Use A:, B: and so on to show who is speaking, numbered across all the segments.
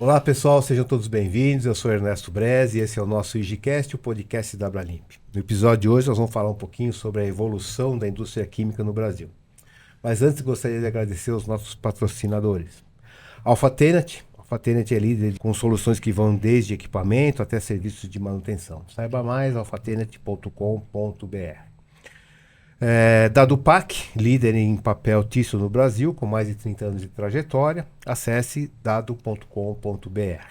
A: Olá pessoal, sejam todos bem-vindos. Eu sou Ernesto Brez e esse é o nosso IGCast, o podcast da Abralimp. No episódio de hoje nós vamos falar um pouquinho sobre a evolução da indústria química no Brasil. Mas antes gostaria de agradecer os nossos patrocinadores. Alpha Tenant é líder com soluções que vão desde equipamento até serviços de manutenção. Saiba mais, alphatenant.com.br. Dadopac, líder em papel tício no Brasil, com mais de 30 anos de trajetória. Acesse dado.com.br.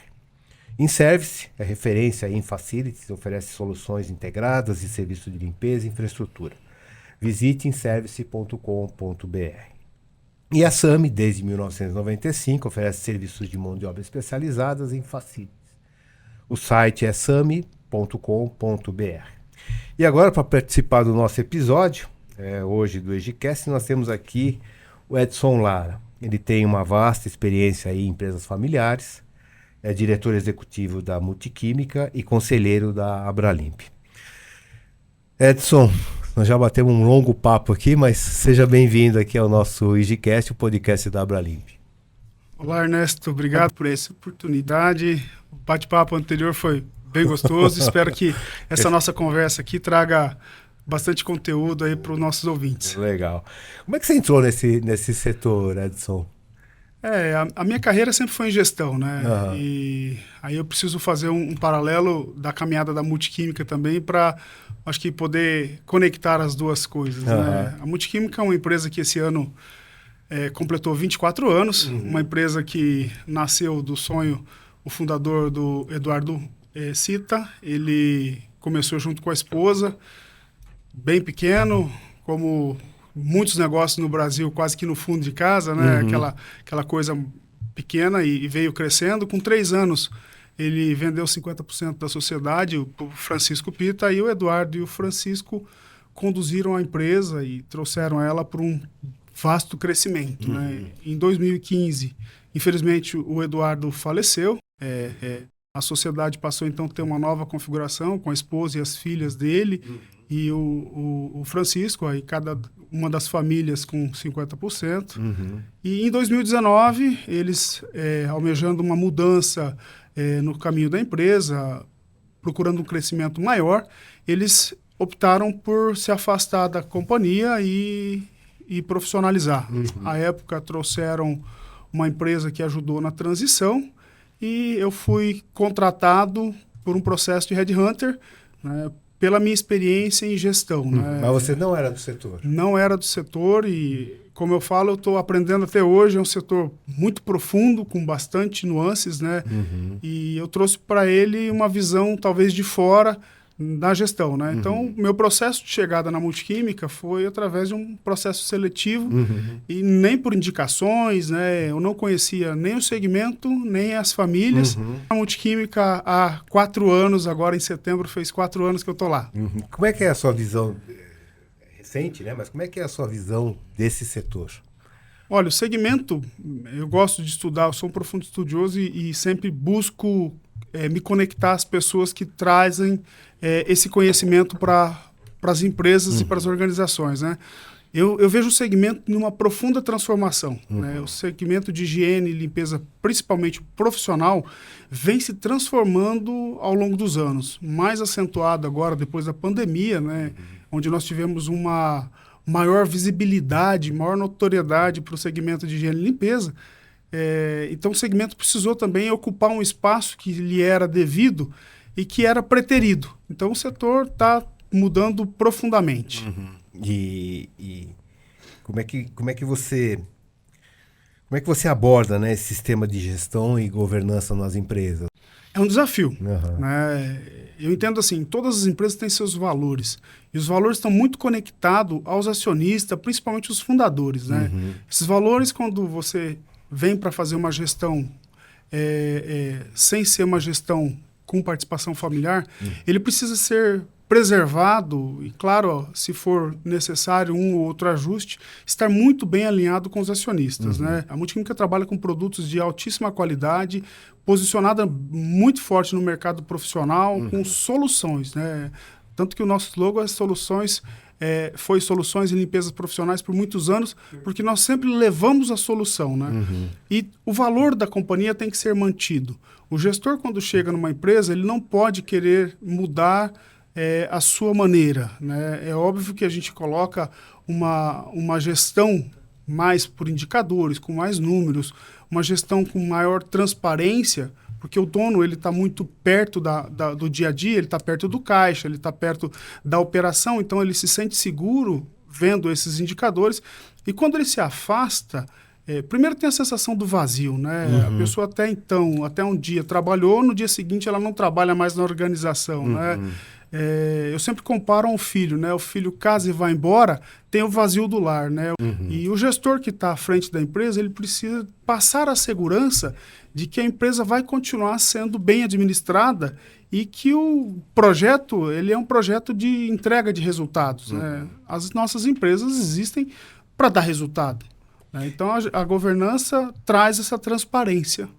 A: InService é referência em facilities, oferece soluções integradas e serviços de limpeza e infraestrutura. Visite inservice.com.br. E a SAMI, desde 1995, oferece serviços de mão de obra especializadas em facilities. O site é sami.com.br. E agora, para participar do nosso episódio, hoje do EGCast, nós temos aqui o Edson Lara. Ele tem uma vasta experiência em empresas familiares, é diretor executivo da Multiquímica e conselheiro da Abralimp. Edson, nós já batemos um longo papo aqui, mas seja bem-vindo aqui ao nosso EGCast, o podcast da Abralimp.
B: Olá, Ernesto. Obrigado por essa oportunidade. O bate-papo anterior foi bem gostoso. Espero que essa nossa conversa aqui traga bastante conteúdo aí para os nossos ouvintes.
A: Legal. Como é que você entrou nesse setor, Edson?
B: A minha carreira sempre foi em gestão, né?
A: Uhum.
B: E aí eu preciso fazer um paralelo da caminhada da Multiquímica também para, acho que, poder conectar as duas coisas, né? A Multiquímica é uma empresa que esse ano completou 24 anos, uma empresa que nasceu do sonho, o fundador do Eduardo Cita. Ele começou junto com a esposa, bem pequeno, como muitos negócios no Brasil, quase que no fundo de casa, né? Aquela coisa pequena e veio crescendo. Com 3 anos, ele vendeu 50% da sociedade, o Francisco Pita, e o Eduardo e o Francisco conduziram a empresa e trouxeram ela para um vasto crescimento, né? Em 2015, infelizmente, o Eduardo faleceu. A sociedade passou, então, a ter uma nova configuração com a esposa e as filhas dele, e o Francisco, aí cada uma das famílias com 50%. E em 2019, eles, almejando uma mudança no caminho da empresa, procurando um crescimento maior, eles optaram por se afastar da companhia e profissionalizar. À época, trouxeram uma empresa que ajudou na transição, e eu fui contratado por um processo de headhunter, né, pela minha experiência em gestão. Né?
A: Mas você não era do setor?
B: Não era do setor e, como eu falo, eu estou aprendendo até hoje. É um setor muito profundo, com bastante nuances, né? E eu trouxe para ele uma visão, talvez, de fora da gestão, né? Então, meu processo de chegada na Multiquímica foi através de um processo seletivo e nem por indicações, né? Eu não conhecia nem o segmento, nem as famílias. A Multiquímica há 4 anos, agora em setembro fez 4 anos que eu estou lá.
A: Como é que é a sua visão, recente, né? Mas como é que é a sua visão desse setor?
B: Olha, o segmento, eu gosto de estudar, eu sou um profundo estudioso e sempre busco me conectar às pessoas que trazem esse conhecimento para as empresas e para as organizações, né? Eu vejo o segmento numa profunda transformação, né? O segmento de higiene e limpeza, principalmente profissional, vem se transformando ao longo dos anos. Mais acentuado agora, depois da pandemia, né? Onde nós tivemos uma maior visibilidade, maior notoriedade para o segmento de higiene e limpeza. Então o segmento precisou também ocupar um espaço que lhe era devido e que era preterido. Então o setor está mudando profundamente.
A: E como é que você aborda, né, esse sistema de gestão e governança nas empresas?
B: É um desafio. Né? Eu entendo assim, todas as empresas têm seus valores. E os valores estão muito conectados aos acionistas, principalmente os fundadores. Né? Esses valores, quando você vem para fazer uma gestão sem ser uma gestão com participação familiar, ele precisa ser preservado e, claro, se for necessário um ou outro ajuste, estar muito bem alinhado com os acionistas. Né? A Multiquímica trabalha com produtos de altíssima qualidade, posicionada muito forte no mercado profissional, com soluções. Né? Tanto que o nosso slogan é soluções foi soluções e limpezas profissionais por muitos anos, porque nós sempre levamos a solução, né? E o valor da companhia tem que ser mantido. O gestor, quando chega numa empresa, ele não pode querer mudar a sua maneira, né? É óbvio que a gente coloca uma gestão mais por indicadores, com mais números, uma gestão com maior transparência, porque o dono ele está muito perto do dia a dia, ele está perto do caixa, ele está perto da operação, então ele se sente seguro vendo esses indicadores. E quando ele se afasta, primeiro tem a sensação do vazio, né? A pessoa até um dia trabalhou, no dia seguinte ela não trabalha mais na organização, né? Eu sempre comparo a um filho, né? O filho casa e vai embora, tem o vazio do lar, né? E o gestor que está à frente da empresa, ele precisa passar a segurança de que a empresa vai continuar sendo bem administrada e que o projeto, ele é um projeto de entrega de resultados, né? As nossas empresas existem para dar resultado, né? Então a governança traz essa transparência.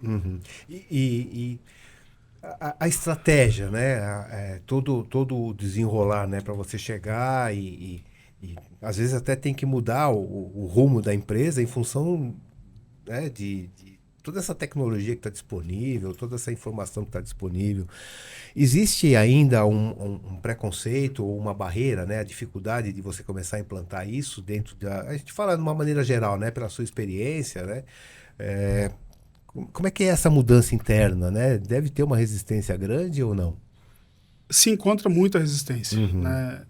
A: A estratégia, né? Todo o desenrolar, né? Para você chegar e às vezes até tem que mudar o rumo da empresa em função, né, de toda essa tecnologia que está disponível, toda essa informação que está disponível. Existe ainda um preconceito ou uma barreira, né? A dificuldade de você começar a implantar isso dentro da... A gente fala de uma maneira geral, né? Pela sua experiência, né? Como é que é essa mudança interna, né? Deve ter uma resistência grande ou não?
B: Se encontra muita resistência, né?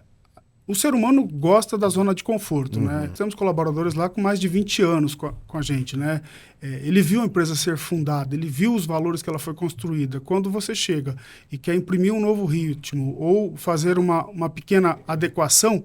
B: O ser humano gosta da zona de conforto, né? Temos colaboradores lá com mais de 20 anos com a gente, né? Ele viu a empresa ser fundada, ele viu os valores que ela foi construída. Quando você chega e quer imprimir um novo ritmo ou fazer uma pequena adequação,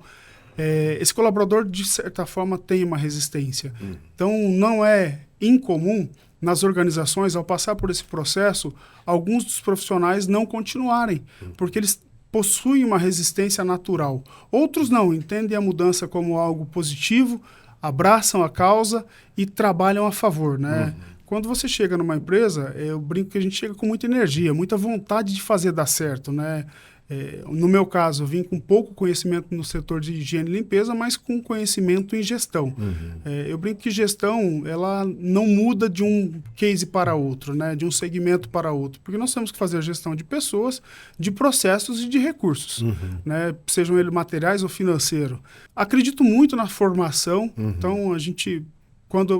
B: esse colaborador, de certa forma, tem uma resistência. Então, não é incomum nas organizações, ao passar por esse processo, alguns dos profissionais não continuarem, porque eles possuem uma resistência natural. Outros não, entendem a mudança como algo positivo, abraçam a causa e trabalham a favor, né? Quando você chega numa empresa, eu brinco que a gente chega com muita energia, muita vontade de fazer dar certo, né? No meu caso, eu vim com pouco conhecimento no setor de higiene e limpeza, mas com conhecimento em gestão. Eu brinco que gestão, ela não muda de um case para outro, né? De um segmento para outro, porque nós temos que fazer a gestão de pessoas, de processos e de recursos, né? Sejam eles materiais ou financeiros. Acredito muito na formação, então a gente,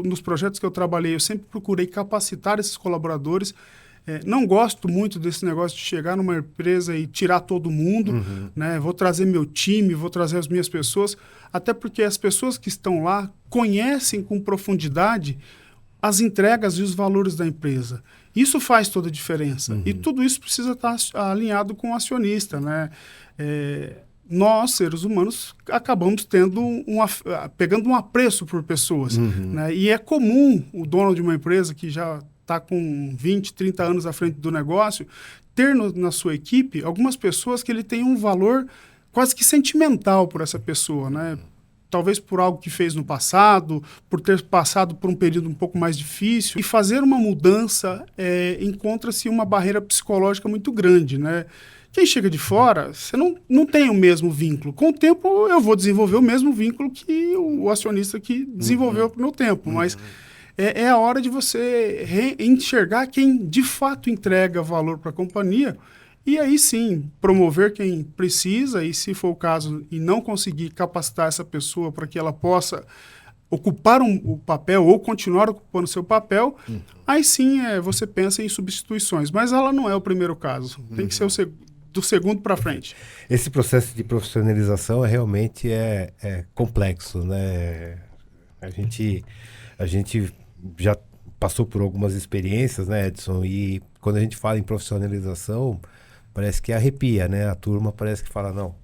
B: nos projetos que eu trabalhei, eu sempre procurei capacitar esses colaboradores. Não gosto muito desse negócio de chegar numa empresa e tirar todo mundo, né? Vou trazer meu time, vou trazer as minhas pessoas, até porque as pessoas que estão lá conhecem com profundidade as entregas e os valores da empresa. Isso faz toda a diferença. E tudo isso precisa estar alinhado com o acionista, né? Nós, seres humanos, acabamos pegando um apreço por pessoas, né? E é comum o dono de uma empresa que já está com 20, 30 anos à frente do negócio, ter na sua equipe algumas pessoas que ele tem um valor quase que sentimental por essa pessoa, né? Talvez por algo que fez no passado, por ter passado por um período um pouco mais difícil. E fazer uma mudança, encontra-se uma barreira psicológica muito grande, né? Quem chega de fora, você não tem o mesmo vínculo. Com o tempo, eu vou desenvolver o mesmo vínculo que o acionista que desenvolveu no tempo, mas... É a hora de você enxergar quem de fato entrega valor para a companhia e aí sim promover quem precisa e, se for o caso, e não conseguir capacitar essa pessoa para que ela possa ocupar o papel ou continuar ocupando o seu papel, aí sim você pensa em substituições. Mas ela não é o primeiro caso. Tem que ser do segundo para frente.
A: Esse processo de profissionalização realmente é complexo, né? A gente já passou por algumas experiências, né, Edson? E quando a gente fala em profissionalização, parece que arrepia, né? A turma parece que fala, não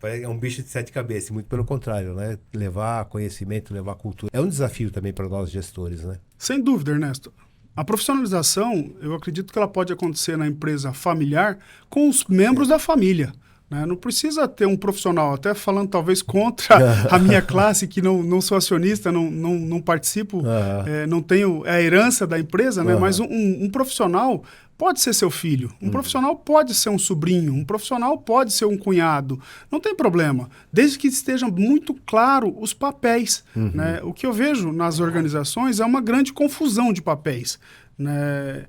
A: é um bicho de 7 cabeças, muito pelo contrário, né? Levar conhecimento, levar cultura. É um desafio também para nós gestores, né?
B: Sem dúvida, Ernesto. A profissionalização, eu acredito que ela pode acontecer na empresa familiar com os membros da família. né? Não precisa ter um profissional, até falando talvez contra a minha classe, que não sou acionista, não participo, não tenho a herança da empresa, né? Mas um profissional pode ser seu filho, um profissional pode ser um sobrinho, um profissional pode ser um cunhado, não tem problema, desde que esteja muito claro os papéis. Né? O que eu vejo nas organizações é uma grande confusão de papéis, né?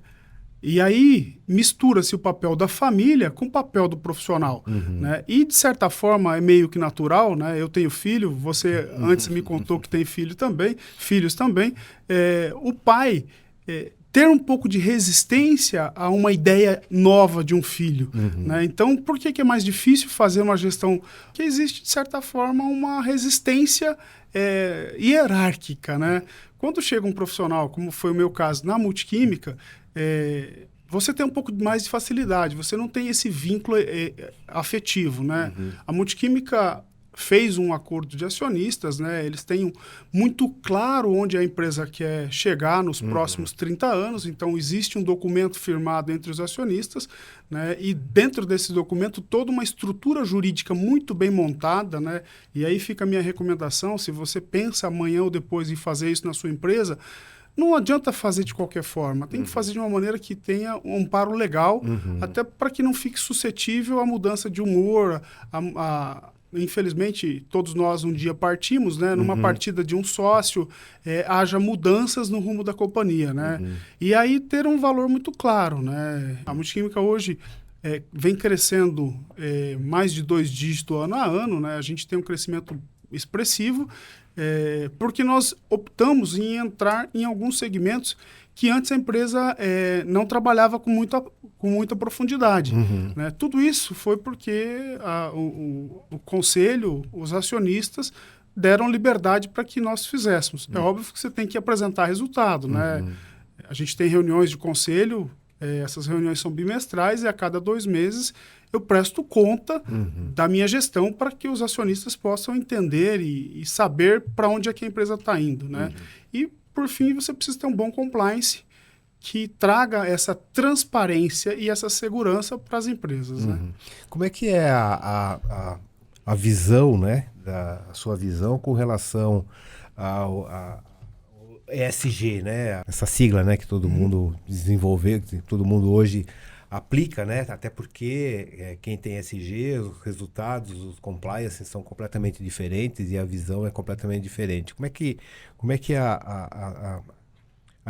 B: E aí mistura-se o papel da família com o papel do profissional. Né? E, de certa forma, é meio que natural. Né? Eu tenho filho, você antes me contou que tem filhos também. O pai ter um pouco de resistência a uma ideia nova de um filho. Né? Então, por que é mais difícil fazer uma gestão? Porque existe, de certa forma, uma resistência hierárquica. Né? Quando chega um profissional, como foi o meu caso na Multiquímica, você tem um pouco mais de facilidade, você não tem esse vínculo afetivo, né? A Multiquímica fez um acordo de acionistas, né? Eles têm muito claro onde a empresa quer chegar nos próximos 30 anos, então existe um documento firmado entre os acionistas, né? E dentro desse documento toda uma estrutura jurídica muito bem montada, né? E aí fica a minha recomendação, se você pensa amanhã ou depois em fazer isso na sua empresa, não adianta fazer de qualquer forma, tem que fazer de uma maneira que tenha um amparo legal, até para que não fique suscetível à mudança de humor. Infelizmente, todos nós um dia partimos, né? Numa partida de um sócio, haja mudanças no rumo da companhia. Né? E aí ter um valor muito claro. Né? A Multiquímica hoje vem crescendo mais de 2 dígitos ano a ano. Né? A gente tem um crescimento expressivo, porque nós optamos em entrar em alguns segmentos que antes a empresa não trabalhava com muita profundidade. Né? Tudo isso foi porque o conselho, os acionistas, deram liberdade para que nós fizéssemos. É óbvio que você tem que apresentar resultado. Né? A gente tem reuniões de conselho, essas reuniões são bimestrais e a cada 2 meses eu presto conta da minha gestão para que os acionistas possam entender e saber para onde é que a empresa está indo. Né? E, por fim, você precisa ter um bom compliance que traga essa transparência e essa segurança para as empresas. Né?
A: Como é que é a visão, né, a sua visão com relação ao ESG, né? Essa sigla, né, que todo mundo desenvolveu, que todo mundo hoje aplica, né? Até porque quem tem ESG, os resultados, os compliance são completamente diferentes e a visão é completamente diferente. Como é que a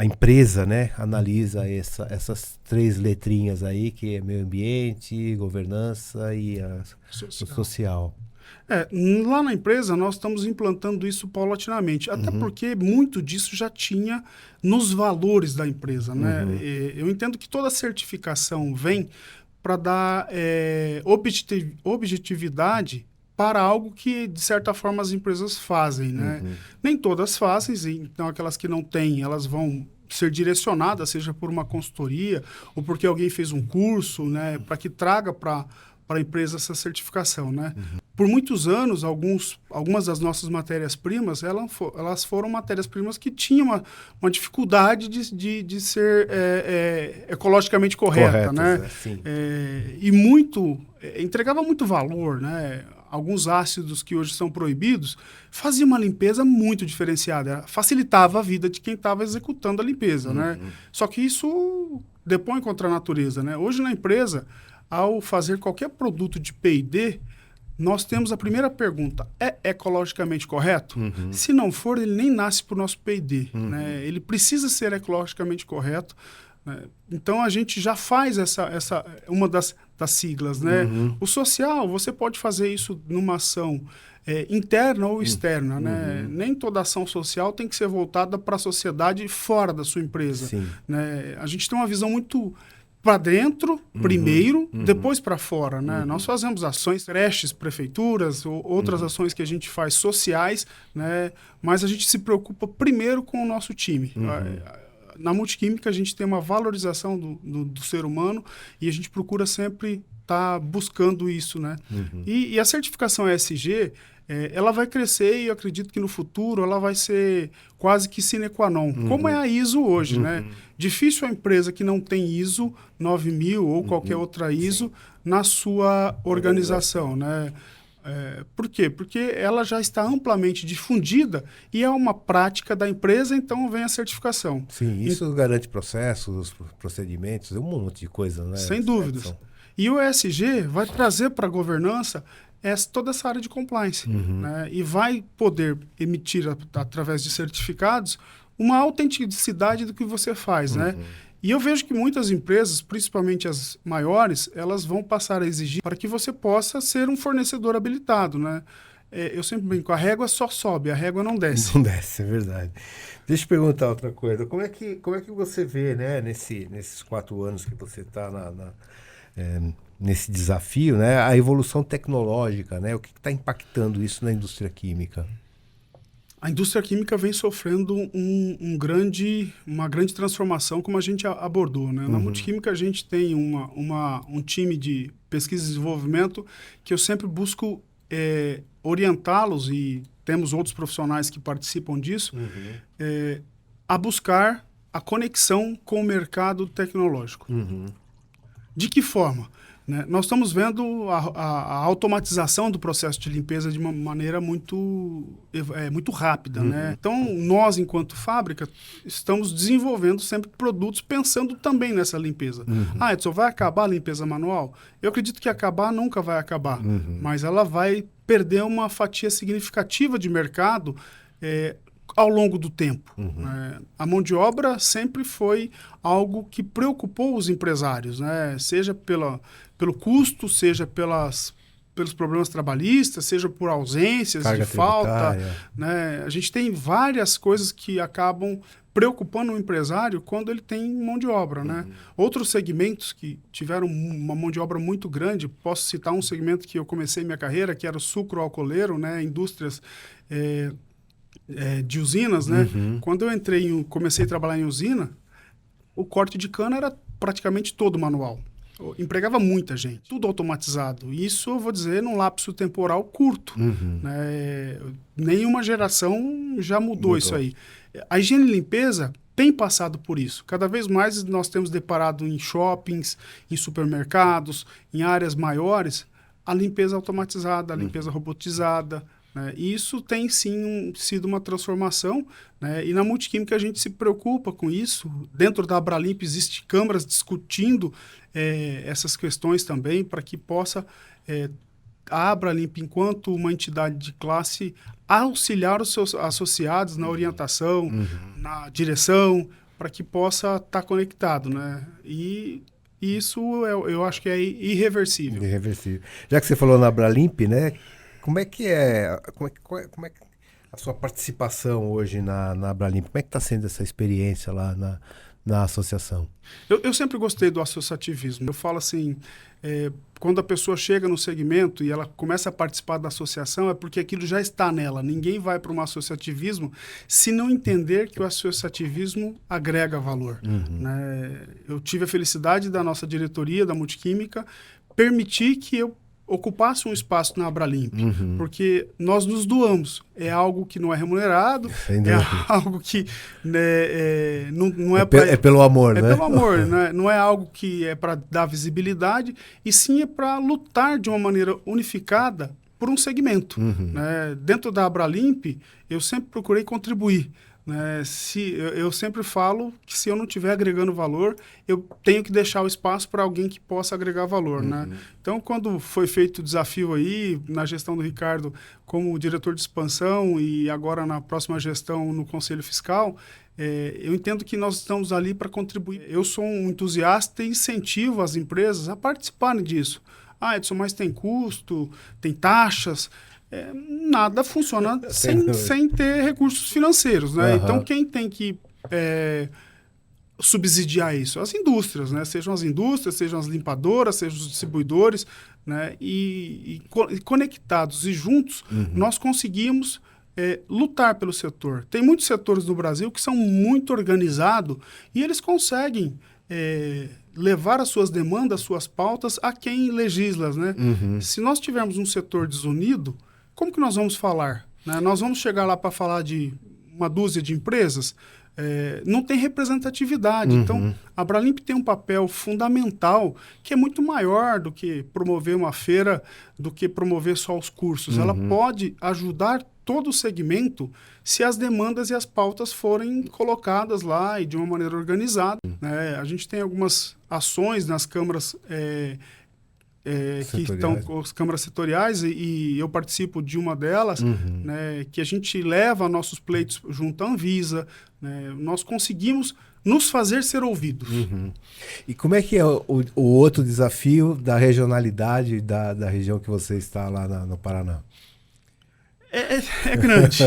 A: empresa, né, analisa essas 3 letrinhas aí, que é meio ambiente, governança e o social?
B: Lá na empresa nós estamos implantando isso paulatinamente, até porque muito disso já tinha nos valores da empresa. Né? Eu entendo que toda certificação vem para dar objetividade para algo que, de certa forma, as empresas fazem. Né? Nem todas fazem, então aquelas que não têm, elas vão ser direcionadas, seja por uma consultoria ou porque alguém fez um curso, né, para que traga para a empresa essa certificação. Né? Por muitos anos, algumas das nossas matérias-primas, elas foram matérias-primas que tinham uma dificuldade de ser ecologicamente correta. Né? E entregava muito valor. Né? Alguns ácidos que hoje são proibidos faziam uma limpeza muito diferenciada, facilitava a vida de quem estava executando a limpeza. Né? Só que isso depõe contra a natureza. Né? Hoje na empresa, ao fazer qualquer produto de P&D, nós temos a primeira pergunta: é ecologicamente correto? Se não for, ele nem nasce para o nosso P&D. Né? Ele precisa ser ecologicamente correto. Né? Então, a gente já faz uma das siglas. Né? O social, você pode fazer isso numa ação interna ou externa. Né? Nem toda ação social tem que ser voltada para a sociedade fora da sua empresa. Né? A gente tem uma visão muito para dentro, primeiro, depois para fora. Né? Nós fazemos ações, creches, prefeituras, ou outras ações que a gente faz sociais, né? Mas a gente se preocupa primeiro com o nosso time. Na Multiquímica, a gente tem uma valorização do ser humano e a gente procura sempre estar buscando isso. Né? E a certificação ESG, ela vai crescer e eu acredito que no futuro ela vai ser quase que sine qua non, como é a ISO hoje, né? Difícil a empresa que não tem ISO 9000 ou qualquer outra ISO na sua organização, né? Por quê? Porque ela já está amplamente difundida e é uma prática da empresa, então vem a certificação.
A: Sim, isso garante processos, procedimentos, um monte de coisa, né?
B: Sem dúvidas. E o ESG vai trazer para a governança toda essa área de compliance, né? E vai poder emitir, através de certificados, uma autenticidade do que você faz, né? E eu vejo que muitas empresas, principalmente as maiores, elas vão passar a exigir para que você possa ser um fornecedor habilitado, né? Eu sempre brinco, a régua só sobe, a régua não desce.
A: Não desce, é verdade. Deixa eu te perguntar outra coisa. Como é que você vê, né, nesses 4 anos que você está nesse desafio, né, a evolução tecnológica, né? O que está impactando isso na indústria química?
B: A indústria química vem sofrendo uma grande transformação, como a gente abordou, né? Na Multiquímica a gente tem um time de pesquisa e desenvolvimento que eu sempre busco orientá-los, e temos outros profissionais que participam disso, a buscar a conexão com o mercado tecnológico. De que forma? Né? Nós estamos vendo a automatização do processo de limpeza de uma maneira muito rápida. Né? Então, nós, enquanto fábrica, estamos desenvolvendo sempre produtos pensando também nessa limpeza. Edson, vai acabar a limpeza manual? Eu acredito que acabar nunca vai acabar, mas ela vai perder uma fatia significativa de mercado ao longo do tempo. A mão de obra sempre foi algo que preocupou os empresários, né? Seja pelo custo, seja pelos problemas trabalhistas, seja por ausências
A: carga
B: de falta. Né? A gente tem várias coisas que acabam preocupando o empresário quando ele tem mão de obra. Né? Outros segmentos que tiveram uma mão de obra muito grande, posso citar um segmento que eu comecei minha carreira, que era o sucro-alcooleiro, né? Indústrias de usinas. Né? Quando eu comecei a trabalhar em usina, o corte de cana era praticamente todo manual. Empregava muita gente, tudo automatizado. Isso, eu vou dizer, num lapso temporal curto. Né? Nenhuma geração já mudou isso aí. A higiene e limpeza tem passado por isso. Cada vez mais nós temos deparado em shoppings, em supermercados, em áreas maiores, a limpeza automatizada, a limpeza robotizada. Né? E isso tem, sim, sido uma transformação. Né? E na Multiquímica a gente se preocupa com isso. Dentro da Abralimp existem câmaras discutindo essas questões também, para que possa a Abralimp, enquanto uma entidade de classe, auxiliar os seus associados na orientação, na direção, para que possa estar conectado. Né? E isso eu acho que é irreversível.
A: Irreversível. Já que você falou na Abralimp, né? Como é que é a sua participação hoje na Abralimp? Como é que está sendo essa experiência lá na associação?
B: Eu sempre gostei do associativismo. Eu falo assim, quando a pessoa chega no segmento e ela começa a participar da associação, é porque aquilo já está nela. Ninguém vai para um associativismo se não entender que o associativismo agrega valor. Né? Eu tive a felicidade da nossa diretoria, da Multiquímica, permitir que eu ocupasse um espaço na Abralimp, porque nós nos doamos. É algo que não é remunerado, algo que não é
A: é pelo amor, né?
B: É pelo amor, né? Não é algo que é para dar visibilidade, e sim é para lutar de uma maneira unificada por um segmento. Né? Dentro da Abralimp, eu sempre procurei contribuir. Né? Eu sempre falo que se eu não estiver agregando valor, eu tenho que deixar o espaço para alguém que possa agregar valor. Né? Então, quando foi feito o desafio aí, na gestão do Ricardo como diretor de expansão e agora na próxima gestão no Conselho Fiscal, eu entendo que nós estamos ali para contribuir. Eu sou um entusiasta e incentivo as empresas a participarem disso. Edson, mas tem custo, tem taxas... nada funciona sem ter recursos financeiros, né? Então, quem tem que subsidiar isso? As indústrias, né? Sejam as indústrias, sejam as limpadoras, sejam os distribuidores, né? E conectados e juntos, nós conseguimos lutar pelo setor. Tem muitos setores no Brasil que são muito organizados e eles conseguem levar as suas demandas, as suas pautas a quem legisla, né? Se nós tivermos um setor desunido, como que nós vamos falar? Né? Nós vamos chegar lá para falar de uma dúzia de empresas? Não tem representatividade. Então, a Abralimp tem um papel fundamental que é muito maior do que promover uma feira, do que promover só os cursos. Ela pode ajudar todo o segmento se as demandas e as pautas forem colocadas lá e de uma maneira organizada. Né? A gente tem algumas ações nas câmaras que estão com as câmaras setoriais e eu participo de uma delas, né, que a gente leva nossos pleitos junto à Anvisa, né, nós conseguimos nos fazer ser ouvidos.
A: E como é que é o outro desafio da regionalidade da região que você está lá no Paraná?
B: É grande,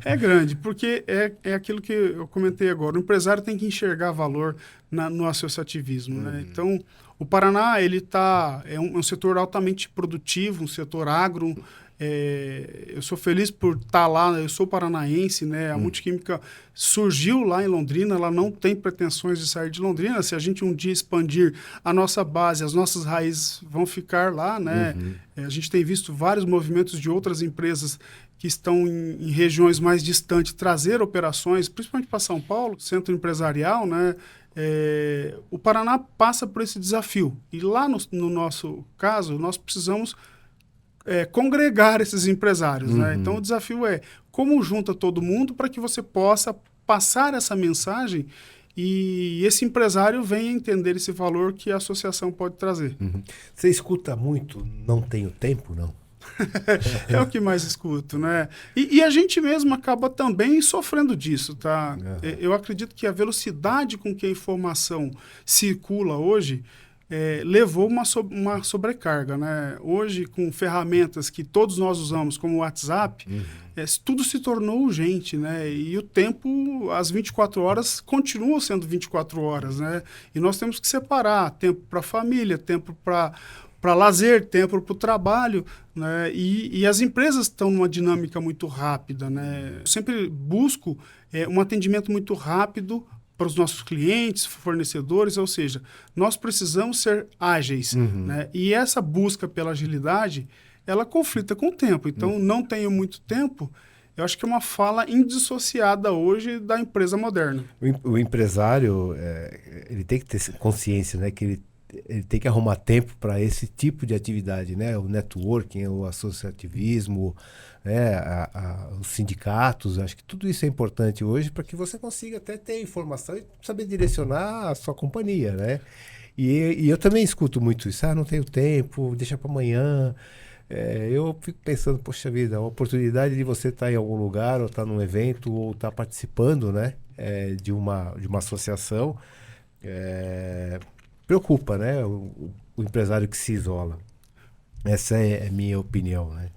B: é grande, porque é aquilo que eu comentei agora, o empresário tem que enxergar valor no associativismo, né? Então, o Paraná, ele é um setor altamente produtivo, um setor agro. Eu sou feliz por estar lá, eu sou paranaense, né? A Multiquímica surgiu lá em Londrina, ela não tem pretensões de sair de Londrina. Se a gente um dia expandir a nossa base, as nossas raízes vão ficar lá, né? A gente tem visto vários movimentos de outras empresas que estão em regiões mais distantes trazer operações, principalmente para São Paulo, centro empresarial, né? O Paraná passa por esse desafio. E lá no nosso caso, nós precisamos congregar esses empresários. Né? Então, o desafio é como junta todo mundo para que você possa passar essa mensagem e esse empresário venha entender esse valor que a associação pode trazer.
A: Você escuta muito, não tenho tempo, não?
B: É o que mais escuto, né? E a gente mesmo acaba também sofrendo disso, tá? Eu acredito que a velocidade com que a informação circula hoje levou uma sobrecarga, né? Hoje, com ferramentas que todos nós usamos, como o WhatsApp, tudo se tornou urgente, né? E o tempo, as 24 horas, continuam sendo 24 horas, né? E nós temos que separar tempo para a família, tempo para lazer, tempo para o trabalho, né? E as empresas estão numa dinâmica muito rápida, né? Eu sempre busco um atendimento muito rápido para os nossos clientes, fornecedores, ou seja, nós precisamos ser ágeis, né? E essa busca pela agilidade, ela conflita com o tempo. Então, não tenho muito tempo, eu acho que é uma fala indissociada hoje da empresa moderna.
A: O empresário, ele tem que ter consciência, né, que ele tem que arrumar tempo para esse tipo de atividade, né? O networking, o associativismo, né? Os sindicatos, acho que tudo isso é importante hoje para que você consiga até ter informação e saber direcionar a sua companhia, né? E eu também escuto muito isso, não tenho tempo, deixa para amanhã. Eu fico pensando, poxa vida, a oportunidade de você estar em algum lugar, ou estar num evento, ou estar participando, né? De uma associação, preocupa, né? O empresário que se isola. Essa é a minha opinião, né?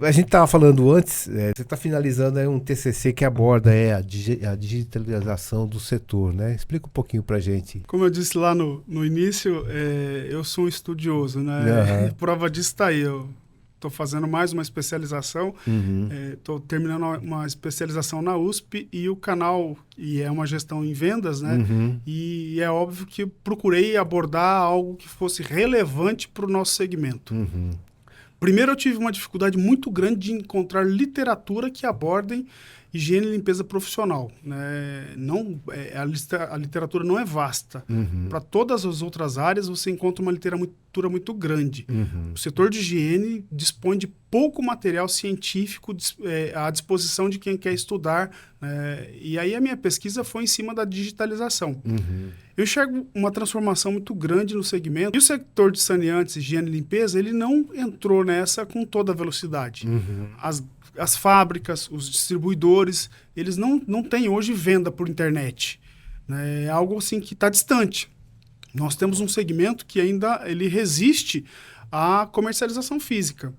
A: A gente estava falando antes, você está finalizando um TCC que aborda a digitalização do setor, né? Explica um pouquinho para a gente.
B: Como eu disse lá no início, eu sou um estudioso, né? Prova disso está aí. Eu estou fazendo mais uma especialização, estou terminando uma especialização na USP e o canal, e é uma gestão em vendas, né? E é óbvio que procurei abordar algo que fosse relevante para o nosso segmento. Primeiro, eu tive uma dificuldade muito grande de encontrar literatura que abordem higiene e limpeza profissional, né? A literatura não é vasta. Para todas as outras áreas, você encontra uma literatura muito grande. O setor de higiene dispõe de pouco material científico à disposição de quem quer estudar. E aí a minha pesquisa foi em cima da digitalização. Eu enxergo uma transformação muito grande no segmento. E o setor de saneantes, higiene e limpeza, ele não entrou nessa com toda a velocidade. As fábricas, os distribuidores, eles não têm hoje venda por internet. É algo assim que está distante. Nós temos um segmento que ainda ele resiste à comercialização física.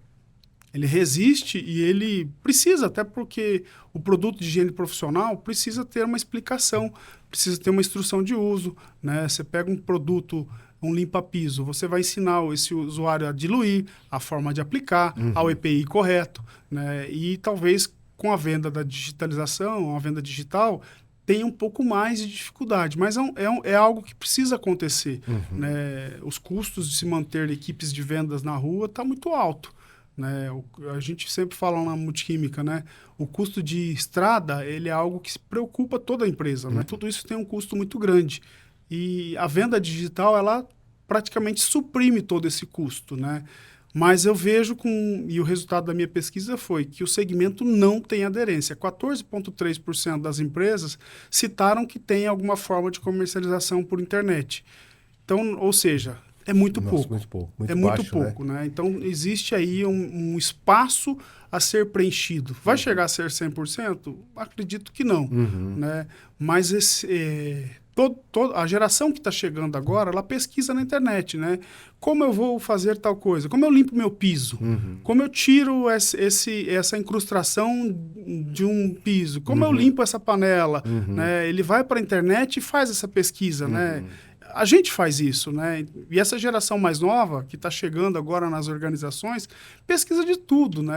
B: Ele resiste e ele precisa, até porque o produto de higiene profissional precisa ter uma explicação, precisa ter uma instrução de uso, né? Você pega um produto, um limpa-piso, você vai ensinar esse usuário a diluir, a forma de aplicar, ao EPI correto, né? E talvez com a venda da digitalização, a venda digital, tenha um pouco mais de dificuldade, mas é algo que precisa acontecer, né? Os custos de se manter equipes de vendas na rua está muito alto. né? A gente sempre fala na Multiquímica, né? O custo de estrada, ele é algo que preocupa toda a empresa, né? Tudo isso tem um custo muito grande. E a venda digital, ela praticamente suprime todo esse custo, né? Mas eu vejo e o resultado da minha pesquisa foi que o segmento não tem aderência. 14,3% das empresas citaram que tem alguma forma de comercialização por internet. Então, ou seja, é muito pouco.
A: Muito pouco. Muito
B: é
A: baixo,
B: muito pouco, né? Então, existe aí um espaço a ser preenchido. Vai chegar a ser 100%? Acredito que não, né? Mas a geração que está chegando agora, ela pesquisa na internet, né? Como eu vou fazer tal coisa? Como eu limpo meu piso? Como eu tiro essa incrustação de um piso? Como eu limpo essa panela? Né? Ele vai para a internet e faz essa pesquisa, né? A gente faz isso, né? E essa geração mais nova, que está chegando agora nas organizações, pesquisa de tudo, né?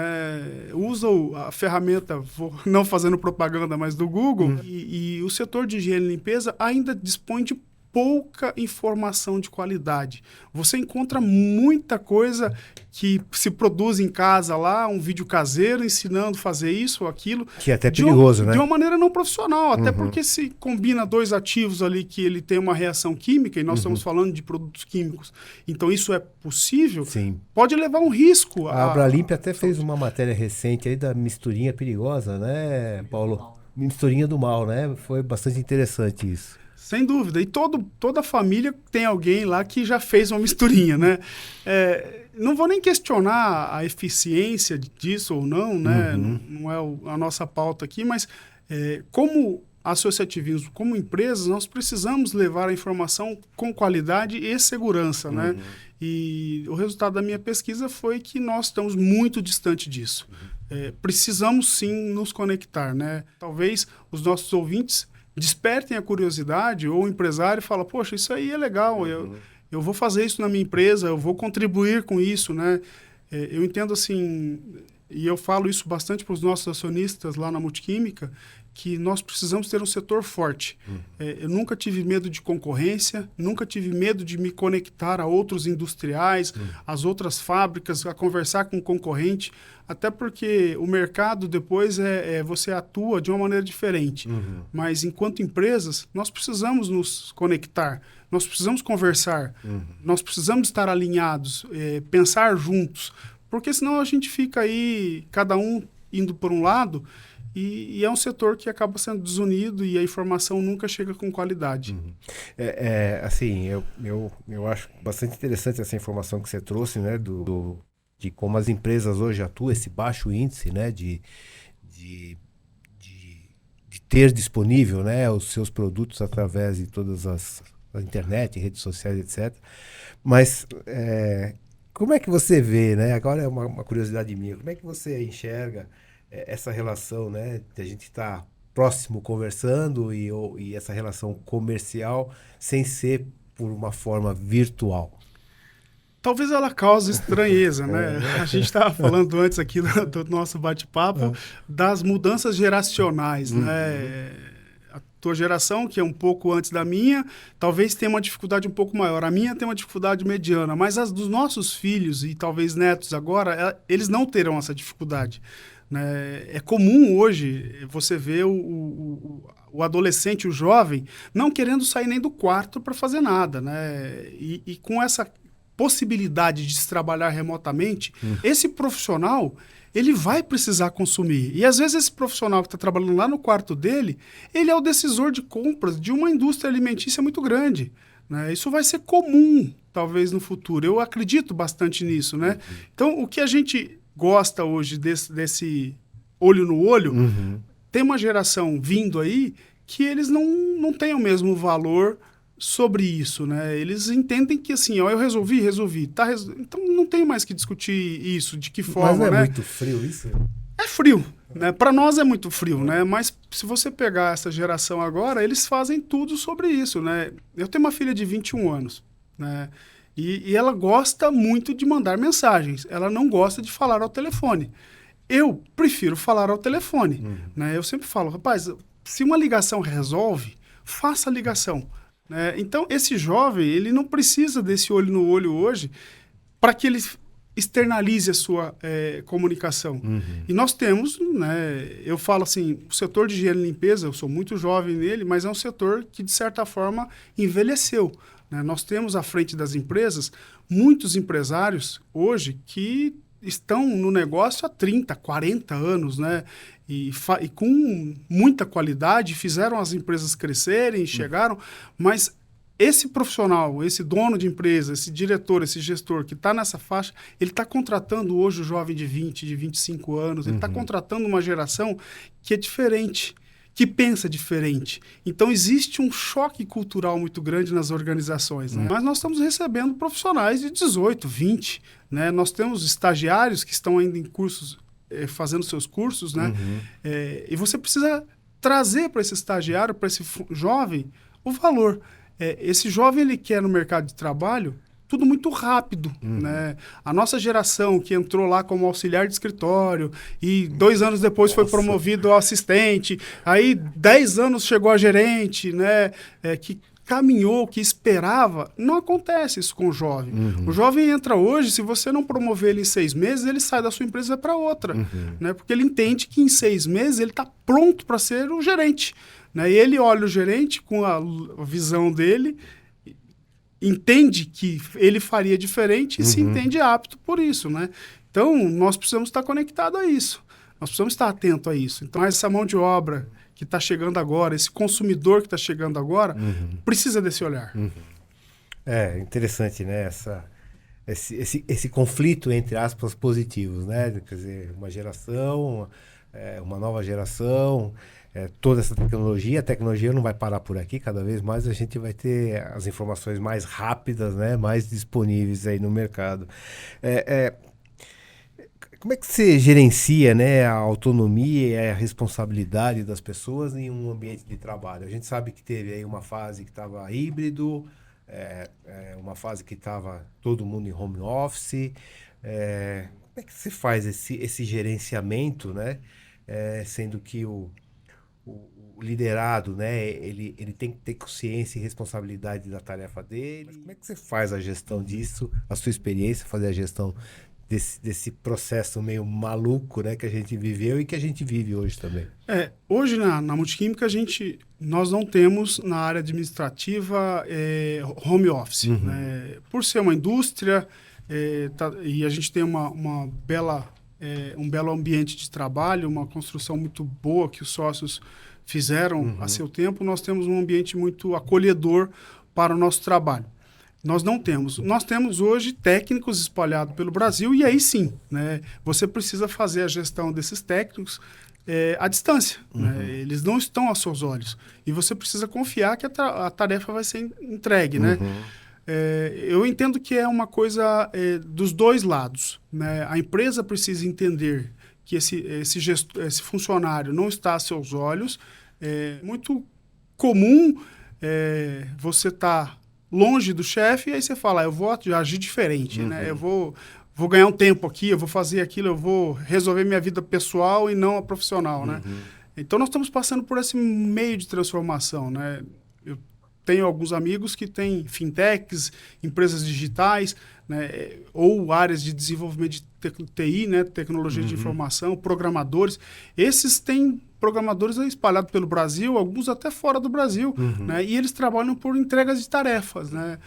B: Usa a ferramenta, não fazendo propaganda, mas do Google, e o setor de higiene e limpeza ainda dispõe de pouca informação de qualidade. Você encontra muita coisa que se produz em casa lá, um vídeo caseiro ensinando a fazer isso ou aquilo.
A: Que é até perigoso, né?
B: De uma maneira não profissional, até porque se combina dois ativos ali que ele tem uma reação química, e nós estamos falando de produtos químicos, então isso é possível,
A: Sim.
B: Pode levar um risco.
A: A Abralimp até fez uma matéria recente aí da misturinha perigosa, né, Paulo? Misturinha do mal, né? Foi bastante interessante isso.
B: Sem dúvida. E toda família tem alguém lá que já fez uma misturinha, né? Não vou nem questionar a eficiência disso ou não, né? Não é a nossa pauta aqui, mas como associativismo, como empresas, nós precisamos levar a informação com qualidade e segurança, né? E o resultado da minha pesquisa foi que nós estamos muito distante disso. Precisamos sim nos conectar, né? Talvez os nossos ouvintes despertem a curiosidade, ou o empresário fala, poxa, isso aí é legal, eu vou fazer isso na minha empresa, eu vou contribuir com isso, né? Eu entendo assim, e eu falo isso bastante para os nossos acionistas lá na Multiquímica, que nós precisamos ter um setor forte. Eu nunca tive medo de concorrência, nunca tive medo de me conectar a outros industriais, às outras fábricas, a conversar com o concorrente, até porque o mercado depois você atua de uma maneira diferente. Mas enquanto empresas, nós precisamos nos conectar, nós precisamos conversar, nós precisamos estar alinhados, pensar juntos, porque senão a gente fica aí, cada um indo por um lado, e é um setor que acaba sendo desunido e a informação nunca chega com qualidade.
A: Assim, eu acho bastante interessante essa informação que você trouxe, né, de como as empresas hoje atuam, esse baixo índice, né, de ter disponível, né, os seus produtos através de todas a internet, redes sociais, etc. Mas como é que você vê, né, agora é uma curiosidade minha, como é que você enxerga essa relação, né, de a gente estar próximo conversando e essa relação comercial sem ser por uma forma virtual?
B: Talvez ela cause estranheza, né? A gente estava falando antes aqui do nosso bate-papo das mudanças geracionais, né? A tua geração, que é um pouco antes da minha, talvez tenha uma dificuldade um pouco maior. A minha tem uma dificuldade mediana, mas as dos nossos filhos e talvez netos agora, eles não terão essa dificuldade. Né? É comum hoje você ver o adolescente, o jovem, não querendo sair nem do quarto para fazer nada. Né? E com essa possibilidade de se trabalhar remotamente, esse profissional ele vai precisar consumir. E às vezes esse profissional que está trabalhando lá no quarto dele, ele é o decisor de compras de uma indústria alimentícia muito grande. Né? Isso vai ser comum, talvez, no futuro. Eu acredito bastante nisso. Né? Então, o que a gente gosta hoje desse olho no olho, tem uma geração vindo aí que eles não têm o mesmo valor sobre isso, né? Eles entendem que assim, ó, eu resolvi, então não tem mais que discutir isso, de que forma,
A: Mas não é
B: né?
A: muito frio isso?
B: É frio, né? Para nós é muito frio, né? Mas se você pegar essa geração agora, eles fazem tudo sobre isso, né? Eu tenho uma filha de 21 anos, né? E ela gosta muito de mandar mensagens. Ela não gosta de falar ao telefone. Eu prefiro falar ao telefone, né? Eu sempre falo, rapaz, se uma ligação resolve, faça a ligação. Né? Então, esse jovem, ele não precisa desse olho no olho hoje para que ele externalize a sua comunicação. E nós temos, né, eu falo assim, o setor de higiene e limpeza, eu sou muito jovem nele, mas é um setor que, de certa forma, envelheceu. Né? Nós temos à frente das empresas muitos empresários hoje que estão no negócio há 30, 40 anos, né? E com muita qualidade, fizeram as empresas crescerem, chegaram, mas esse profissional, esse dono de empresa, esse diretor, esse gestor que está nessa faixa, ele está contratando hoje o jovem de 20, de 25 anos, ele está contratando uma geração que é diferente, que pensa diferente. Então, existe um choque cultural muito grande nas organizações. Né? Mas nós estamos recebendo profissionais de 18, 20. Né? Nós temos estagiários que estão ainda em cursos, fazendo seus cursos, né? E você precisa trazer para esse estagiário, para esse jovem, o valor. Esse jovem, ele quer no mercado de trabalho tudo muito rápido, né? A nossa geração que entrou lá como auxiliar de escritório e 2 anos depois foi promovido a assistente, aí 10 anos chegou a gerente, né? Que caminhou, que esperava, não acontece isso com o jovem. O jovem entra hoje, se você não promover ele em 6 meses, ele sai da sua empresa e vai para outra, né? Porque ele entende que em 6 meses ele está pronto para ser o gerente. Né? E ele olha o gerente com a visão dele, entende que ele faria diferente e se entende apto por isso. Né? Então, nós precisamos estar conectados a isso. Nós precisamos estar atentos a isso. Então, essa mão de obra que está chegando agora, esse consumidor que está chegando agora, precisa desse olhar.
A: É interessante, né? Esse conflito, entre aspas, positivos, né? Quer dizer, uma geração, uma nova geração... toda essa tecnologia, a tecnologia não vai parar por aqui, cada vez mais a gente vai ter as informações mais rápidas, né, mais disponíveis aí no mercado. Como é que você gerencia, né, a autonomia e a responsabilidade das pessoas em um ambiente de trabalho? A gente sabe que teve aí uma fase que estava híbrido, uma fase que estava todo mundo em home office. Como é que você faz esse gerenciamento, né, sendo que o liderado, né, ele tem que ter consciência e responsabilidade da tarefa dele. Mas como é que você faz a gestão disso, a sua experiência, fazer a gestão desse processo meio maluco, né, que a gente viveu e que a gente vive hoje também?
B: Hoje na Multiquímica nós não temos na área administrativa home office. Né? Por ser uma indústria e a gente tem uma bela... um belo ambiente de trabalho, uma construção muito boa que os sócios fizeram a seu tempo, nós temos um ambiente muito acolhedor para o nosso trabalho. Nós não temos. Nós temos hoje técnicos espalhados pelo Brasil e aí sim, né, você precisa fazer a gestão desses técnicos à distância. Né? Eles não estão aos seus olhos. E você precisa confiar que a tarefa vai ser entregue. Né? Eu entendo que é uma coisa dos dois lados. Né? A empresa precisa entender que esse funcionário não está a seus olhos. É muito comum você estar longe do chefe e aí você fala, eu vou agir diferente, né? Eu vou ganhar um tempo aqui, eu vou fazer aquilo, eu vou resolver minha vida pessoal e não a profissional. Né? Então, nós estamos passando por esse meio de transformação. Né? Eu tenho alguns amigos que têm fintechs, empresas digitais, né, ou áreas de desenvolvimento de TI, né, tecnologia de informação, programadores. Esses têm programadores espalhados pelo Brasil, alguns até fora do Brasil, né, e eles trabalham por entregas de tarefas. Né.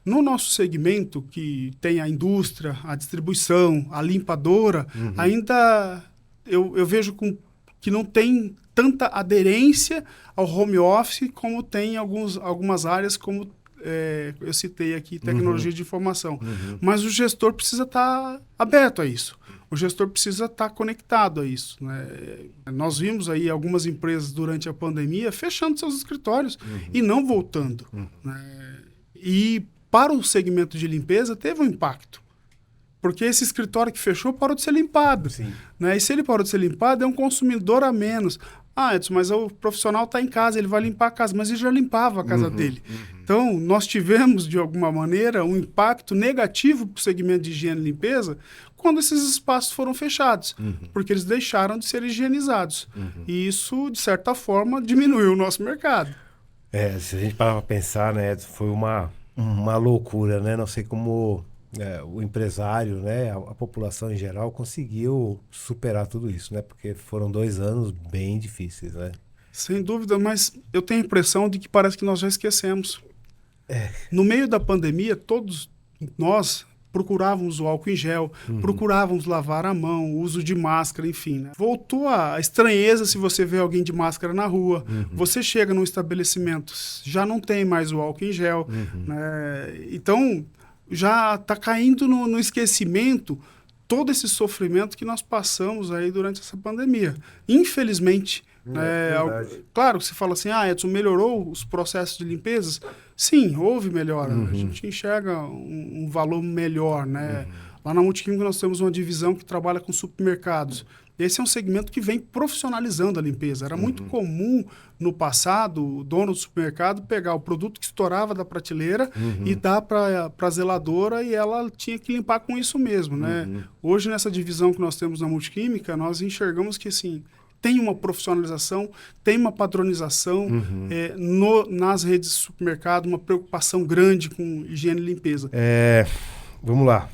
B: No nosso segmento, que tem a indústria, a distribuição, a limpadora, ainda eu vejo que não tem tanta aderência ao home office como tem algumas áreas, como eu citei aqui, tecnologia de informação. Mas o gestor precisa estar aberto a isso. O gestor precisa estar conectado a isso. Né? Nós vimos aí algumas empresas durante a pandemia fechando seus escritórios e não voltando. Né? E para o segmento de limpeza teve um impacto. Porque esse escritório que fechou parou de ser limpado. Né? E se ele parou de ser limpado, é um consumidor a menos. Edson, mas o profissional está em casa, ele vai limpar a casa, mas ele já limpava a casa dele. Então, nós tivemos, de alguma maneira, um impacto negativo para o segmento de higiene e limpeza quando esses espaços foram fechados, porque eles deixaram de ser higienizados. E isso, de certa forma, diminuiu o nosso mercado.
A: Se a gente parar para pensar, né, foi uma loucura, né? Não sei como o empresário, né, a população em geral conseguiu superar tudo isso, né? Porque foram 2 anos bem difíceis, né?
B: Sem dúvida, mas eu tenho a impressão de que parece que nós já esquecemos. No meio da pandemia, todos nós procurávamos o álcool em gel, procurávamos lavar a mão, o uso de máscara, enfim. Né? Voltou a estranheza se você vê alguém de máscara na rua. Você chega num estabelecimento, já não tem mais o álcool em gel. Né? Então, já está caindo no esquecimento todo esse sofrimento que nós passamos aí durante essa pandemia. Infelizmente, claro que você fala assim, Edson, melhorou os processos de limpezas? Sim, houve melhora. A gente enxerga um valor melhor, né? Lá na Multiquímica nós temos uma divisão que trabalha com supermercados. Esse é um segmento que vem profissionalizando a limpeza. Era muito comum no passado o dono do supermercado pegar o produto que estourava da prateleira e dar para a zeladora e ela tinha que limpar com isso mesmo, né? Hoje, nessa divisão que nós temos na Multiquímica, nós enxergamos que, assim, tem uma profissionalização, tem uma padronização nas redes de supermercado, uma preocupação grande com higiene e limpeza.
A: Vamos lá.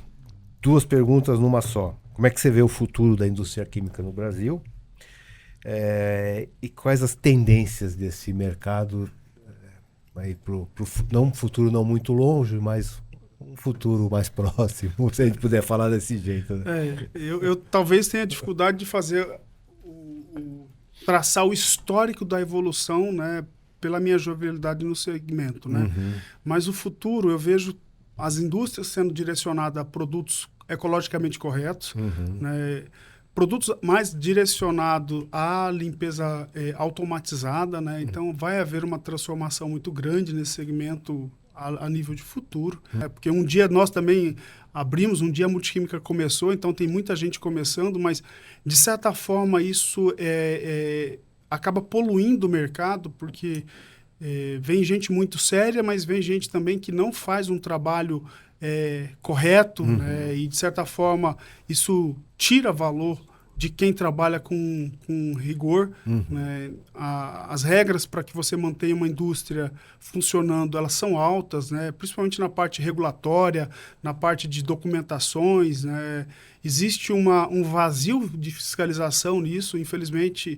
A: 2 perguntas numa só. Como é que você vê o futuro da indústria química no Brasil? E quais as tendências desse mercado aí não um futuro não muito longe, mas um futuro mais próximo, se a gente puder falar desse jeito. Né?
B: Eu talvez tenha dificuldade de fazer traçar o histórico da evolução, né, pela minha jovialidade no segmento, né? Mas o futuro, eu vejo as indústrias sendo direcionadas a produtos ecologicamente corretos, né? Produtos mais direcionados à limpeza automatizada, né? Então vai haver uma transformação muito grande nesse segmento a nível de futuro, né? Porque um dia nós também abrimos, um dia a Multiquímica começou, então tem muita gente começando, mas de certa forma isso acaba poluindo o mercado, porque vem gente muito séria, mas vem gente também que não faz um trabalho correto, né? E de certa forma isso tira valor de quem trabalha com rigor. Né? As regras para que você mantenha uma indústria funcionando, elas são altas, né? Principalmente na parte regulatória, na parte de documentações. Né? Existe um vazio de fiscalização nisso, infelizmente.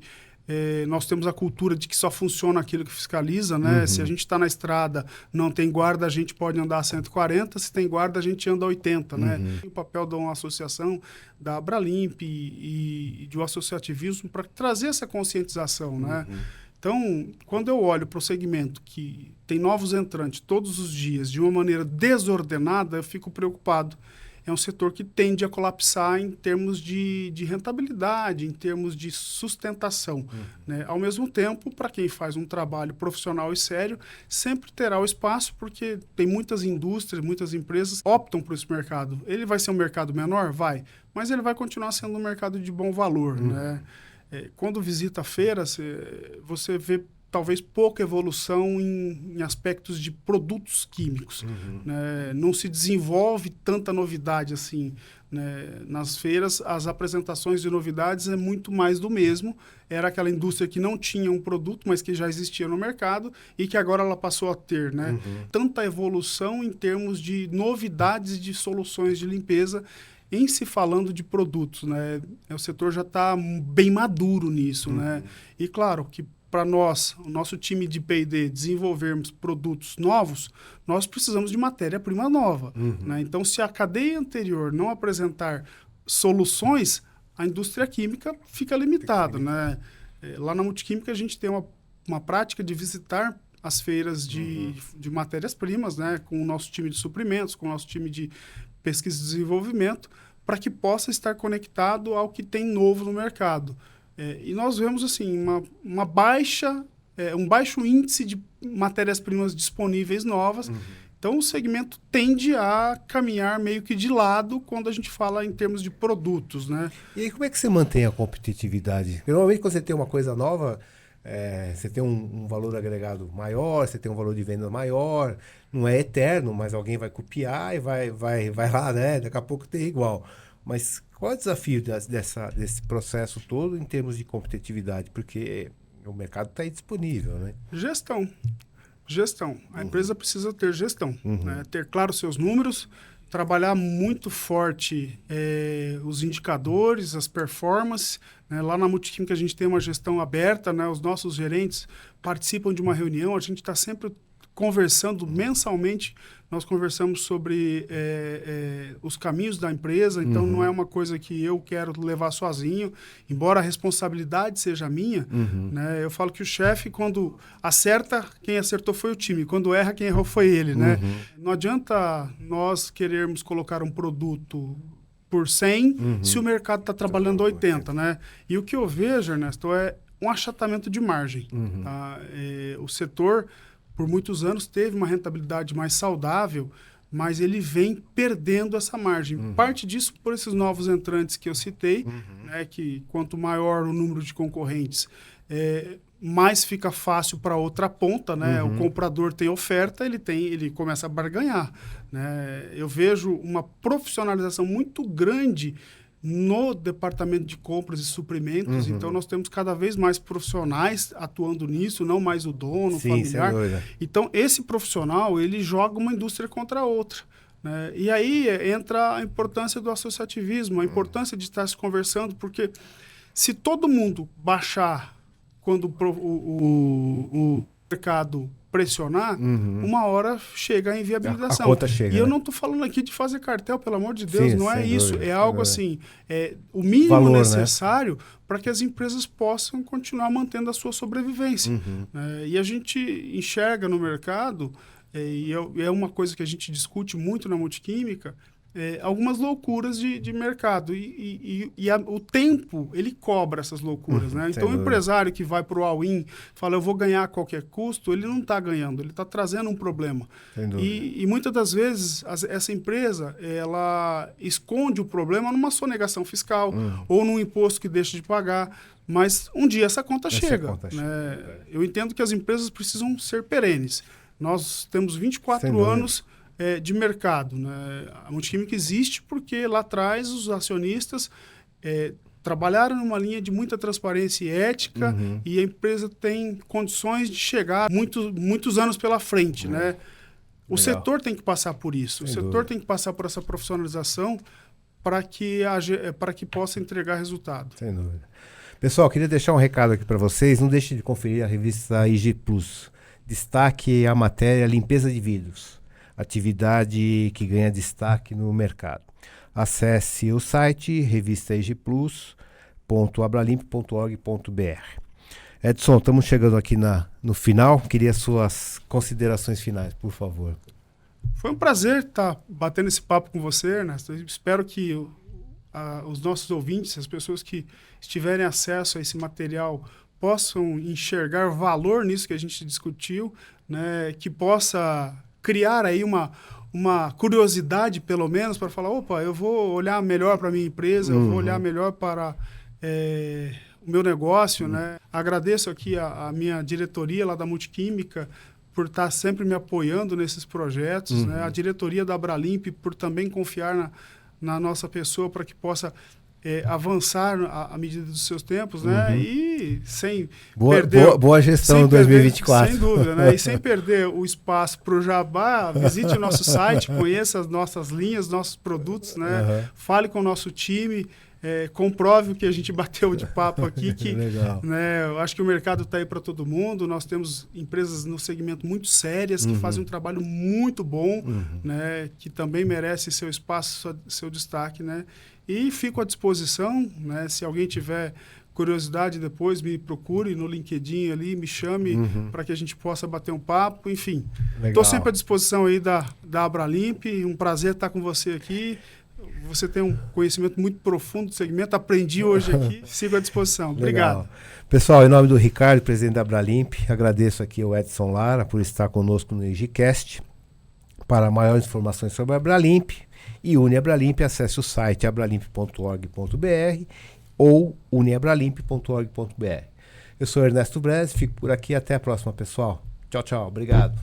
B: Nós temos a cultura de que só funciona aquilo que fiscaliza, né? Se a gente está na estrada, não tem guarda, a gente pode andar a 140, se tem guarda, a gente anda a 80, né? O papel de uma associação, da Abralimp e de um associativismo para trazer essa conscientização, né? Então, quando eu olho para o segmento que tem novos entrantes todos os dias, de uma maneira desordenada, eu fico preocupado. É um setor que tende a colapsar em termos de rentabilidade, em termos de sustentação. Né? Ao mesmo tempo, para quem faz um trabalho profissional e sério, sempre terá o espaço, porque tem muitas indústrias, muitas empresas que optam por esse mercado. Ele vai ser um mercado menor? Vai. Mas ele vai continuar sendo um mercado de bom valor. Né? Quando visita a feira, você vê talvez pouca evolução em aspectos de produtos químicos. Né? Não se desenvolve tanta novidade assim. Né? Nas feiras, as apresentações de novidades é muito mais do mesmo. Era aquela indústria que não tinha um produto, mas que já existia no mercado e que agora ela passou a ter. Né? Tanta evolução em termos de novidades de soluções de limpeza em se falando de produtos. Né? O setor já está bem maduro nisso. Né? E claro que para nós, o nosso time de P&D, desenvolvermos produtos novos, nós precisamos de matéria-prima nova. Né? Então, se a cadeia anterior não apresentar soluções, a indústria química fica limitada. Né? Lá na Multiquímica, a gente tem uma prática de visitar as feiras de matérias-primas, né? Com o nosso time de suprimentos, com o nosso time de pesquisa e desenvolvimento, para que possa estar conectado ao que tem novo no mercado. E nós vemos assim um baixo índice de matérias-primas disponíveis novas. Então, o segmento tende a caminhar meio que de lado quando a gente fala em termos de produtos. Né?
A: E aí, como é que você mantém a competitividade? Normalmente, quando você tem uma coisa nova, você tem um valor agregado maior, você tem um valor de venda maior, não é eterno, mas alguém vai copiar e vai lá, né? Daqui a pouco tem igual. Mas qual é o desafio desse processo todo em termos de competitividade? Porque o mercado está aí disponível, né? Gestão.
B: A empresa precisa ter gestão, né? Ter claro seus números, trabalhar muito forte os indicadores, as performances, né? Lá na Multiquímica a gente tem uma gestão aberta, né? Os nossos gerentes participam de uma reunião, a gente está sempre conversando mensalmente, nós conversamos sobre os caminhos da empresa, então não é uma coisa que eu quero levar sozinho, embora a responsabilidade seja minha, né? Eu falo que o chefe, quando acerta, quem acertou foi o time, quando erra, quem errou foi ele, né? Não adianta nós querermos colocar um produto por 100 se o mercado está trabalhando 80, né? E o que eu vejo, Ernesto, é um achatamento de margem. Tá? O setor, por muitos anos, teve uma rentabilidade mais saudável, mas ele vem perdendo essa margem. Parte disso por esses novos entrantes que eu citei, né, que quanto maior o número de concorrentes, mais fica fácil para outra ponta, né? O comprador tem oferta, ele começa a barganhar, né? Eu vejo uma profissionalização muito grande no departamento de compras e suprimentos, então nós temos cada vez mais profissionais atuando nisso, não mais o dono, familiar. Então, esse profissional, ele joga uma indústria contra a outra, né? E aí entra a importância do associativismo, a importância de estar se conversando, porque se todo mundo baixar quando o mercado pressionar, uma hora chega a inviabilização.
A: A conta chega,
B: e eu
A: né?
B: não estou falando aqui de fazer cartel, pelo amor de Deus,
A: Sim,
B: não é isso.
A: dúvida,
B: É algo assim, o mínimo
A: valor,
B: necessário, né, para que as empresas possam continuar mantendo a sua sobrevivência. E a gente enxerga no mercado, e é uma coisa que a gente discute muito na Multiquímica, algumas loucuras de mercado. O tempo, ele cobra essas loucuras, né? Então, o empresário que vai para o all-in, fala, eu vou ganhar a qualquer custo, ele não está ganhando, ele está trazendo um problema. E muitas das vezes, essa empresa, ela esconde o problema numa sonegação fiscal ou num imposto que deixa de pagar. Mas um dia essa conta chega. Né? Eu entendo que as empresas precisam ser perenes. Nós temos 24 anos de mercado, né? A Multiquímica existe porque lá atrás os acionistas trabalharam numa linha de muita transparência e ética, e a empresa tem condições de chegar muitos anos pela frente, né? O setor tem que passar por isso, o setor tem que passar por essa profissionalização para que possa entregar resultado.
A: Sem dúvida. Pessoal, queria deixar um recado aqui para vocês, não deixem de conferir a revista IG Plus. Destaque a matéria Limpeza de Vidros, atividade que ganha destaque no mercado. Acesse o site revistaigplus.abralimp.org.br. Edson, estamos chegando aqui no final. Queria suas considerações finais, por favor.
B: Foi um prazer estar batendo esse papo com você, Ernesto. Eu espero que os nossos ouvintes, as pessoas que tiverem acesso a esse material, possam enxergar valor nisso que a gente discutiu, né? Que possa criar aí uma curiosidade, pelo menos, para falar, opa, eu vou olhar melhor para a minha empresa, eu vou olhar melhor para o meu negócio, né? Agradeço aqui a minha diretoria lá da Multiquímica por estar sempre me apoiando nesses projetos, né? A diretoria da Abralimp por também confiar na nossa pessoa para que possa avançar à medida dos seus tempos, né? E sem perder...
A: Boa gestão em 2024.
B: Sem dúvida, né? E sem perder o espaço para o jabá, visite o nosso site, conheça as nossas linhas, nossos produtos, né? Fale com o nosso time, comprove o que a gente bateu de papo aqui, que né, eu acho que o mercado está aí para todo mundo, nós temos empresas no segmento muito sérias, que fazem um trabalho muito bom, né? Que também merece seu espaço, seu destaque, né? E fico à disposição, né? Se alguém tiver curiosidade depois, me procure no LinkedIn ali, me chame para que a gente possa bater um papo, enfim. Estou sempre à disposição aí da Abralimp, um prazer estar com você aqui. Você tem um conhecimento muito profundo do segmento, aprendi hoje aqui, sigo à disposição. Obrigado.
A: Pessoal, em nome do Ricardo, presidente da Abralimp, agradeço aqui ao Edson Lara por estar conosco no IGCast. Para maiores informações sobre a Abralimp e UniAbralimp, acesse o site abralimp.org.br ou uniabralimp.org.br. Eu sou Ernesto Brez, fico por aqui, até a próxima, pessoal. Tchau, tchau, obrigado.